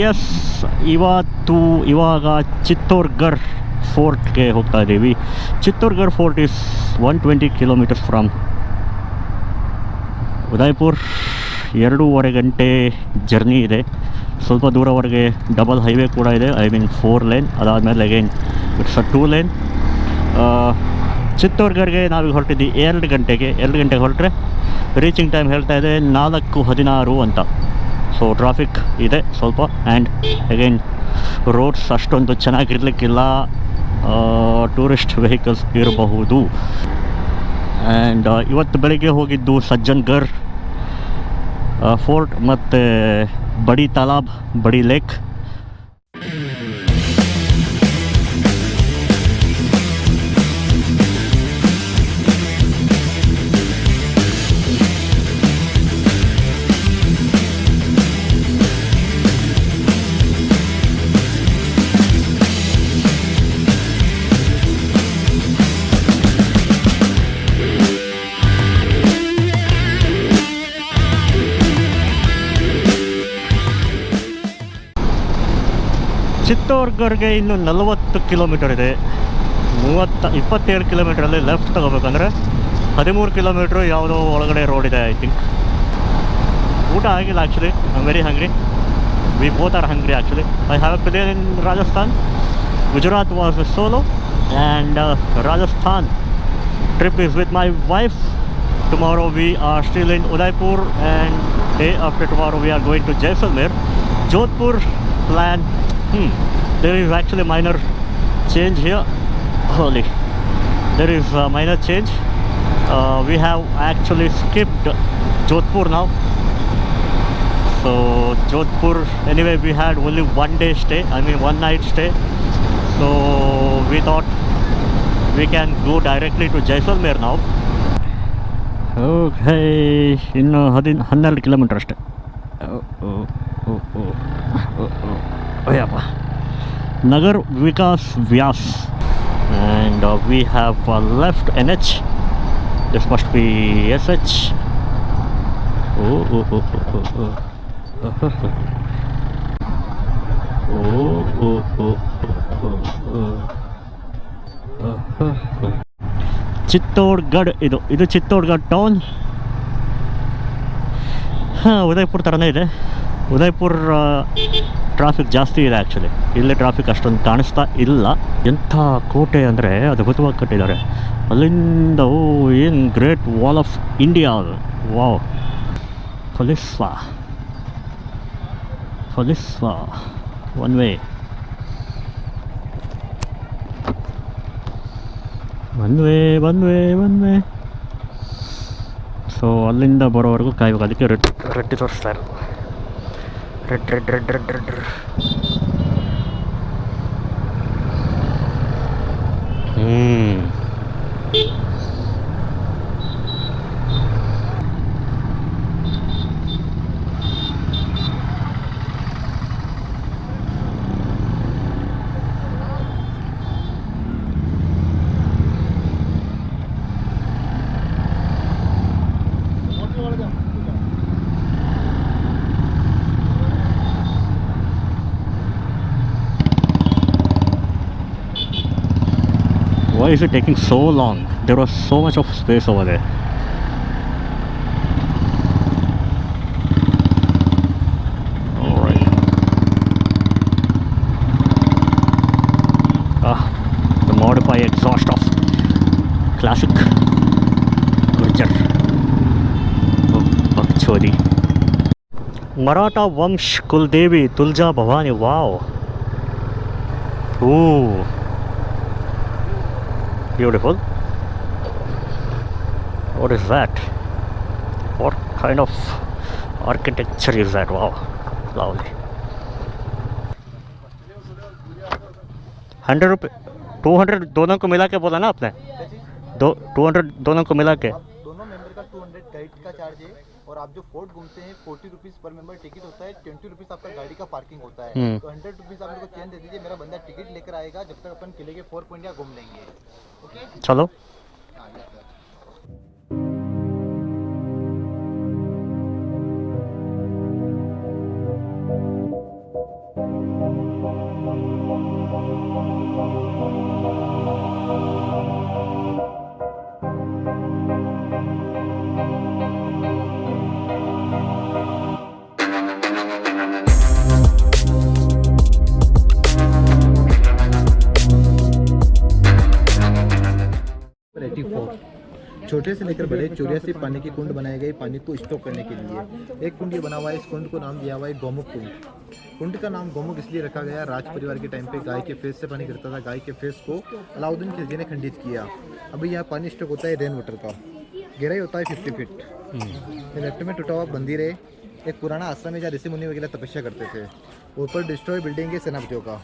S, ಇವಾಗ ಚಿತ್ತೋರ್ಗರ್ ಫೋರ್ಟ್ಗೆ ಹೋಗ್ತಾ ಇದ್ದೀವಿ. Chittorgarh fort is 120 kilometers from Udaipur. 2.5 ಗಂಟೆ ಜರ್ನಿ ಇದೆ. ಸ್ವಲ್ಪ ದೂರವರೆಗೆ ಡಬಲ್ ಹೈವೇ ಕೂಡ ಇದೆ, ಐ ಮೀನ್ 4 ಲೇನ್. ಅದಾದಮೇಲೆ ಅಗೈನ್ ಇಟ್ಸ್ ಅ 2 ಲೇನ್. ಚಿತ್ತೋರ್ಗರ್ಗೆ ನಾವೀಗ ಹೊರಟಿದ್ದೀವಿ 2 ಗಂಟೆಗೆ ಹೊರಟ್ರೆ ರೀಚಿಂಗ್ ಟೈಮ್ ಹೇಳ್ತಾ ಇದೆ 4:16 ಅಂತ. ಸೊ ಟ್ರಾಫಿಕ್ ಇದೆ ಸ್ವಲ್ಪ. ಆ್ಯಂಡ್ ಅಗೈನ್ ರೋಡ್ಸ್ ಅಷ್ಟೊಂದು ಚೆನ್ನಾಗಿರ್ಲಿಕ್ಕಿಲ್ಲ, ಟೂರಿಸ್ಟ್ ವೆಹಿಕಲ್ಸ್ ಇರಬಹುದು. ಆ್ಯಂಡ್ ಇವತ್ತು ಬೆಳಗ್ಗೆ ಹೋಗಿದ್ದು ಸಜ್ಜನ್ಗರ್ ಫೋರ್ಟ್ ಮತ್ತು ಬಡಿ ತಾಲಾಬ್, ಬಡಿ ಲೇಕ್. ಚಿತ್ತೋರ್ಗರ್ಗೆ ಇನ್ನು 40 ಕಿಲೋಮೀಟರ್ ಇದೆ. 27 ಕಿಲೋಮೀಟ್ರಲ್ಲಿ ಲೆಫ್ಟ್ ತಗೋಬೇಕಂದ್ರೆ 13 ಕಿಲೋಮೀಟ್ರು ಯಾವುದೋ ಒಳಗಡೆ ರೋಡ್ ಇದೆ ಐ ಥಿಂಕ್. ಊಟ ಆಗಿಲ್ಲ actually. I am very hungry. We both are hungry actually. I have a plane in Rajasthan. Gujarat was solo and Rajasthan trip is with my wife. Tomorrow we are still in Udaipur and day after tomorrow we are going to Jaisalmer. Jodhpur plan. There is actually minor change here. Holy, there is a minor change. We have actually skipped Jodhpur now. So Jodhpur, anyway, we had only 1 day stay, I mean 1 night stay. So we thought we can go directly to Jaisalmer now. Okay, ಇನ್ನು 12 kilometre ಅಷ್ಟೇ. Ayyappa. Nagar Vikas Vyas, and we have left NH. This must be SH. Chittorgarh, ಇದು Chittorgarh town. Udaipur ಥರನೇ ಇದೆ. Udaipur traffic ಜಾಸ್ತಿ ಇದೆ actually. ಇಲ್ಲಿ traffic ಅಷ್ಟೊಂದು ಕಾಣಿಸ್ತಾ ಇಲ್ಲ. ಎಂಥ ಕೋಟೆ ಅಂದರೆ ಅದ್ಭುತವಾಗಿ ಕಟ್ಟಿದ್ದಾರೆ. ಅಲ್ಲಿಂದ ಏನು great wall of India. Wow. ಪೊಲೀಸ್ವಾ ಒನ್ ವೇ. ಸೊ ಅಲ್ಲಿಂದ ಬರೋವರೆಗೂ ಕಾಯ್ಬೇಕು. ಅದಕ್ಕೆ ರೆಡ್ ತೋರಿಸ್ತಾ ಇರೋದು. Red. Why is it taking so long? There was so much of space over there. Alright. The modified exhaust of classic Gurjar. Bakchodi. Maratha Vamsh Kuldevi Tulja Bhavani. Wow. Ooh. Beautiful. What is that? What kind of architecture is that? Wow, lovely. 100 रुपये 200 दोनों को मिला के बोला ना आपने? 200 दोनों को मिला के? दोनों मेंबर का 200 गाइड का चार्ज है, और आप जो फोर्ट घूमते हैं 40 रुपीज पर मेंबर टिकट होता है, 20 रुपीज आपका गाड़ी का पार्किंग होता है। तो 100 रुपीज आप मेरे को चेंज दे दीजिए, मेरा बंदा टिकट लेकर आएगा, जब तक अपन किले के 4 पॉइंट घूम लेंगे। ओके चलो। छोटे से लेकर बड़े 84 पानी की कुंड बनाए गए पानी को स्टॉक करने के लिए। एक कुंड ये बना हुआ है, इस कुंड को नाम दिया हुआ है गोमुख कुंड। कुंड का नाम गोमुख इसलिए रखा गया, राज परिवार के टाइम पे गाय के फेस से पानी गिरता था, गाय के फेस को अलाउद्दीन खिलजी ने खंडित किया। अभी यहाँ पानी स्टॉक होता है रेन वाटर का, गहराई होता है 50 फीट। लेफ्ट में टूटा हुआ मंदिर है, एक पुराना आश्रम है जहाँ ऋषि मुनि वगैरह तपस्या करते थे। ऊपर डिस्ट्रॉय बिल्डिंग है सेनापतियों का।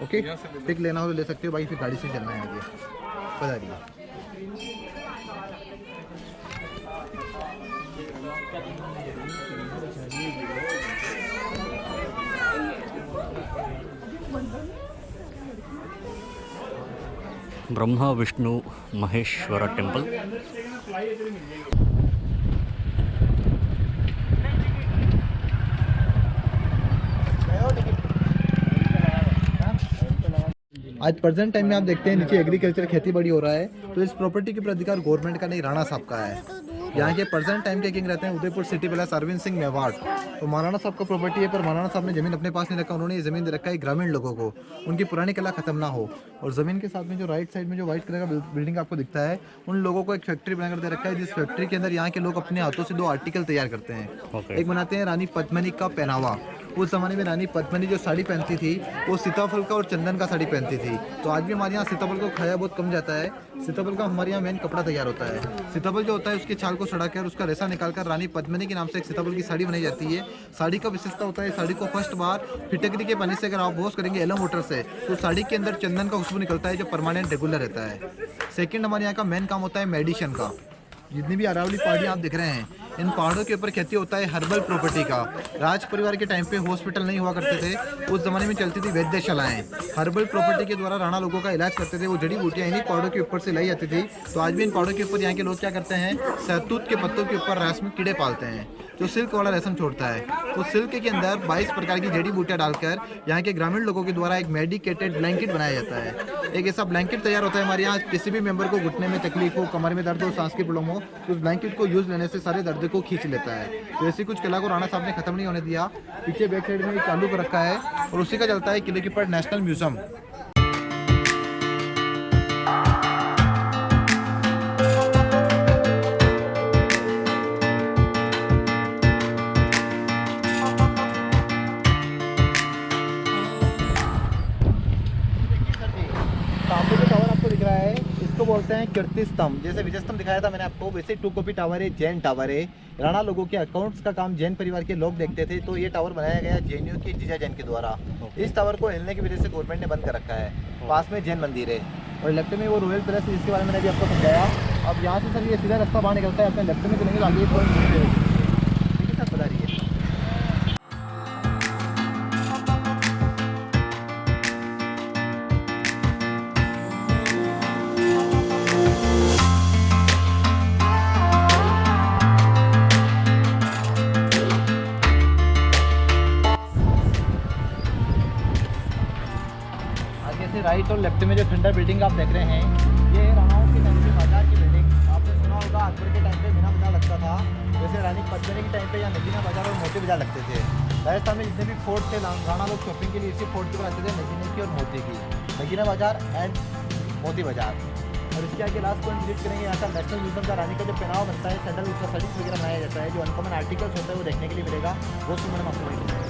ओके, पिक लेना हो तो ले सकते हो भाई, फिर गाड़ी से चलना है आगे। बता रही ब्रह्मा विष्णु महेश्वर टेंपल। आज प्रेजेंट टाइम में आप देखते हैं नीचे एग्रीकल्चर खेती बाड़ी हो रहा है, तो इस प्रॉपर्टी के ऊपर अधिकार गवर्नमेंट का नहीं, राणा साहब का है। यहाँ के प्रेजेंट टाइम के किंग रहते हैं उदयपुर सिटी पैलेस अरविंद सिंह मेवाड़। तो महाराणा साहब का प्रॉपर्टी है, पर महाराणा साहब ने जमीन अपने पास नहीं रखा, उन्होंने ये जमीन दे रखा है ग्रामीण लोगों को, उनकी पुरानी कला खत्म ना हो। और जमीन के साथ में जो राइट साइड में जो व्हाइट कलर का बिल्डिंग आपको दिखता है, उन लोगों को एक फैक्ट्री बनाकर दे रखा है, जिस फैक्ट्री के अंदर यहाँ के लोग अपने हाथों से 2 आर्टिकल तैयार करते हैं। एक बनाते हैं रानी पद्मिनी का पहनावा। उस जमाने में रानी पद्मिनी जो साड़ी पहनती थी वो सीताफल का और चंदन का साड़ी पहनती थी। तो आज भी हमारे यहाँ सीताफल को खाया बहुत कम जाता है। सीताफल का हमारे यहाँ मेन कपड़ा तैयार होता है। सीताफल जो होता है उसके छाल को सड़ाकर उसका रेशा निकालकर रानी पद्मिनी के नाम से एक सीताफल की साड़ी बनाई जाती है। साड़ी का विशेषता होता है, साड़ी को फर्स्ट बार फिटकरी के पानी से अगर आप वॉश करेंगे एलम वाटर से, तो साड़ी के अंदर चंदन का खुशबू निकलता है जो परमानेंट रेगुलर रहता है। सेकंड हमारे यहाँ का मेन काम होता है मेडिसिन का। जितनी भी अरावली पहाड़ियाँ आप दिख रहे हैं, इन पहाड़ों के ऊपर खेती होता है हर्बल प्रॉपर्टी का। राज परिवार के टाइम पे हॉस्पिटल नहीं हुआ करते थे, उस जमाने में चलती थी वैद्यशालाएं। हर्बल प्रॉपर्टी के द्वारा राणा लोगों का इलाज करते थे। वो जड़ी बूटियाँ इन्हीं पहाड़ों के ऊपर से लाई जाती थी। तो आज भी इन पहाड़ों के ऊपर यहाँ के लोग क्या करते हैं, सहतूत के पत्तों के ऊपर रेशम कीड़े पालते हैं जो सिल्क वाला रेशम छोड़ता है। तो सिल्क के अंदर 22 प्रकार की जड़ी बूटियाँ डालकर यहाँ के ग्रामीण लोगों के द्वारा एक मेडिकेटेड ब्लैंकेट बनाया जाता है। एक ऐसा ब्लैंकेट तैयार होता है हमारे यहाँ, किसी भी मेंबर को घुटने में तकलीफ हो, कमर में दर्द हो, सांस की प्रॉब्लम हो, तो उस ब्लैंकेट को यूज लेने से सारे दर्द को खींच लेता है। तो ऐसी कुछ कला को राणा साहब ने खत्म नहीं होने दिया। पीछे बैक साइड में एक चालू कर रखा है और उसी का चलता है किले के ऊपर नेशनल म्यूजियम। सामने जो टावर आपको दिख रहा है इसको बोलते हैं कीर्ति स्तंभ। जैसे विजय स्तंभ दिखाया था मैंने आपको, वैसे 2 कॉपी टावर है, जैन टावर है। राणा लोगों के अकाउंट्स का काम जैन परिवार के लोग देखते थे, तो ये टावर बनाया गया जैनियों के जीजा जैन के द्वारा। इस टावर को हिलने की वजह से गवर्नमेंट ने बंद कर रखा है। पास में जैन मंदिर है और लेफ्ट में वो रॉयल पैलेस है जिसके बारे में मैंने अभी आपको समझाया। अब यहाँ से सर ये सीधा रास्ता बाहर निकलता है, अपने लेफ्ट में चलेंगे तो आगे ठीक है सर, बता रही है। राइट और लेफ्ट में जो ठंडा बिल्डिंग आप देख रहे हैं, ये राणाओं के टाइम पे बाजार की बिल्डिंग। आपने सुना होगा अकबर के टाइम पे मीना बाजार लगता था, वैसे रानी पद्मिनी के टाइम पे यहाँ नगीना बाजार और मोती बाजार लगते थे। राजस्थान में जितने भी फोर्ट थे, राणा लोग शॉपिंग के लिए इसी फोर्ट के ऊपर आते थे, नगीने की और मोती की। नगीना बाजार एंड मोती बाजार। और इसके आगे लास्ट पॉइंट विजिट करेंगे, यहाँ का नेशनल म्यूजियम का रानी का जो पहनावा बनता है, सैंडल उसका स्टडीज वगैरह बनाया जाता है, जो अनकॉमन आर्टिकल्स होता है वो देखने के लिए मिलेगा। वो सुनने में आपको